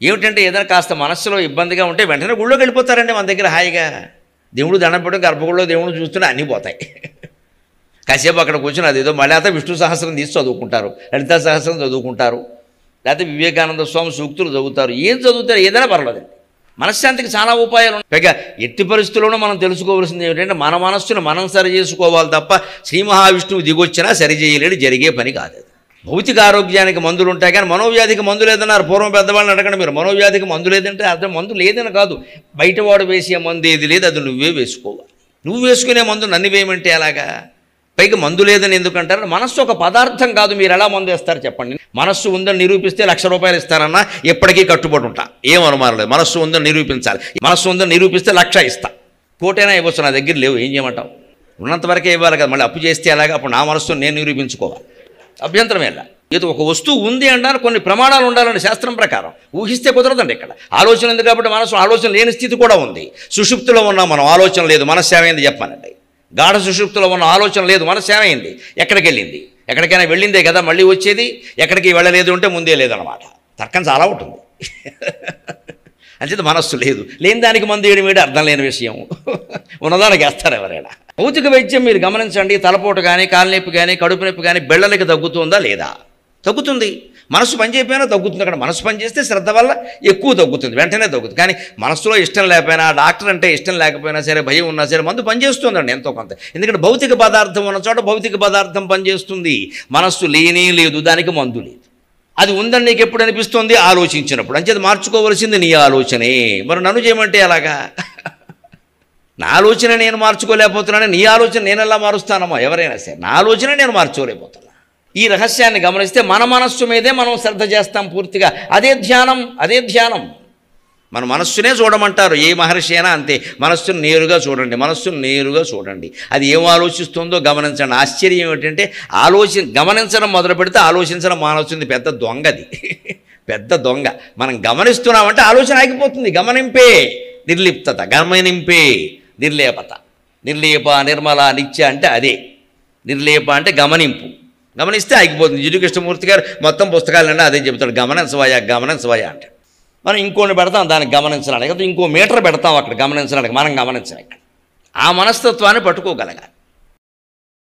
ఏమిటంటే ఏదైనా కాస్త మనస్సులో ఇబ్బందిగా ఉంటే వెంటనే గుళ్ళోకి వెళ్ళిపోతారండి మన దగ్గర హాయిగా. దేవుడు దండం పెట్టడం గర్భగుడిలో దేవుడు చూస్తూనే అన్నీ పోతాయి. కాసేపు అక్కడ కూర్చొని అదేదో మళ్ళీ అయితే విష్ణు సహస్రం తీసి చదువుకుంటారు, లలితా సహస్రం చదువుకుంటారు, లేకపోతే వివేకానంద స్వామి సూక్తులు చదువుతారు. ఏం చదువుతారు ఏదైనా పర్వాలేదండి. మనశ్శాంతికి చాలా ఉపాయాలు ఉన్నాయి. పైగా ఎట్టి పరిస్థితుల్లోనూ మనం తెలుసుకోవాల్సింది ఏమిటంటే మన మనస్సును మనం సరి చేసుకోవాలి తప్ప శ్రీ మహావిష్ణువు దిగొచ్చినా సరిచేయలేడు, జరిగే పని కాదు. భౌతిక ఆరోగ్యానికి మందులు ఉంటాయి కానీ మనోవ్యాధికి మందు లేదన్నారు. పూర్వం పెద్దవాళ్ళని అడగండి మీరు, మనోవ్యాధికి మందు లేదంటే అర్థం మందు లేదని కాదు, బయటవాడు వేసే మందు ఏది లేదు, అది నువ్వే వేసుకోవాలి. నువ్వు వేసుకునే మందు నన్ను వేయమంటే అలాగా? పైగా మందు లేదని ఎందుకంటారు? మనస్సు ఒక పదార్థం కాదు, మీరు ఎలా మందు వేస్తారు చెప్పండి. మనస్సు ఉందని నిరూపిస్తే ₹1,00,000 ఇస్తారన్నా ఎప్పటికీ కట్టుబడి ఉంటా, ఏం అనుమానం లేదు. మనస్సు ఉందని నిరూపించాలి, మనస్సు ఉందని నిరూపిస్తే 1,00,000 ఇస్తా. కోటైనా ఇవ్వచ్చు, నా దగ్గర లేవు, ఏం చేయమంటావు? ఉన్నంతవరకే ఇవ్వాలి కదా, మళ్ళీ అప్పు చేస్తే అలాగా? అప్పుడు నా మనస్సును నేను నిరూపించుకోవాలి, అభ్యంతరం ఎలా? ఏదో ఒక వస్తువు ఉంది అంటారు, కొన్ని ప్రమాణాలు ఉండాలండి శాస్త్రం ప్రకారం. ఊహిస్తే కుదరదండి. ఇక్కడ ఆలోచన ఉంది కాబట్టి మనసు ఆలోచన లేని స్థితి కూడా ఉంది. సుషుప్తిలో ఉన్నాం మనం, ఆలోచన లేదు, మనస్సు ఏమైంది చెప్పానండి. గాఢ సుషుప్తిలో ఉన్న ఆలోచన లేదు, మనస్సు ఏమైంది? ఎక్కడికి వెళ్ళింది? ఎక్కడికైనా వెళ్ళిందే కదా మళ్ళీ వచ్చేది. ఎక్కడికి వెళ్ళలేదు అంటే ముందే లేదనమాట. తర్కం చాలా ఉంటుంది. అంచేది మనస్సు లేదు, లేని దానికి మందు వేయడం వేడి అర్థం లేని విషయం. ఉన్నదానికి వేస్తారు ఎవరైనా. భౌతిక వైద్యం మీరు గమనించండి, తలపోటు కానీ, కాలునొప్పి కానీ, కడుపు నొప్పి కానీ బెళ్ళలకి తగ్గుతుందా లేదా? తగ్గుతుంది. మనసు పని చేయకపోయినా తగ్గుతుంది. అక్కడ మనసు పని చేస్తే శ్రద్ధ వల్ల ఎక్కువ తగ్గుతుంది, వెంటనే తగ్గుతుంది. కానీ మనసులో ఇష్టం లేకపోయినా, డాక్టర్ అంటే ఇష్టం లేకపోయినా సరే, భయం ఉన్నా సరే మందు పనిచేస్తుందండి ఎంతో కొంత. ఎందుకంటే భౌతిక పదార్థం ఉన్న చోట భౌతిక పదార్థం పనిచేస్తుంది. మనస్సు లేనే లేదు, దానికి మందు లేదు. అది ఉందని నీకు ఎప్పుడు అనిపిస్తుంది? ఆలోచించినప్పుడు. అంచేది మార్చుకోవలసింది నీ ఆలోచనే. మరి నన్ను చేయమంటే అలాగా? నా ఆలోచన నేను మార్చుకోలేకపోతున్నాను, నీ ఆలోచన నేను ఎలా మారుస్తానమ్మా? ఎవరైనా సరే నా ఆలోచన నేను మార్చుకోలేకపోతున్నా. ఈ రహస్యాన్ని గమనిస్తే మన మనస్సు మీదే మనం శ్రద్ధ చేస్తాం పూర్తిగా. అదే ధ్యానం, అదే ధ్యానం. మన మనస్సునే చూడమంటారు, ఏ మహర్షి అయినా అంతే. మనస్సును నేరుగా చూడండి, మనస్సును నేరుగా చూడండి. అది ఏం ఆలోచిస్తుందో గమనించండి. ఆశ్చర్యం ఏమిటంటే గమనించడం మొదలు పెడితే ఆలోచించడం మానవుతుంది. పెద్ద దొంగది, పెద్ద దొంగ. మనం గమనిస్తున్నామంటే ఆలోచన ఆగిపోతుంది. గమనింపే నిర్లిప్తత, గమనింపే నిర్లేపత. నిర్లేప, నిర్మల, నిత్య అంటే అదే. నిర్లేప అంటే గమనింపు. గమనిస్తే ఆగిపోతుంది. జిడ్డు కృష్ణమూర్తి గారు మొత్తం పుస్తకాలన్నా అదే చెబుతాడు, గమనించవయ్యా, గమనించవయ్యా అంటే. మనం ఇంకోటి పెడతాం దానికి గమనించడానికి, ఇంకో మీటర్ పెడతాం అక్కడ గమనించడానికి. మనం గమనించాలి. ఇక్కడ ఆ మనస్తత్వాన్ని పట్టుకోగలగాలి.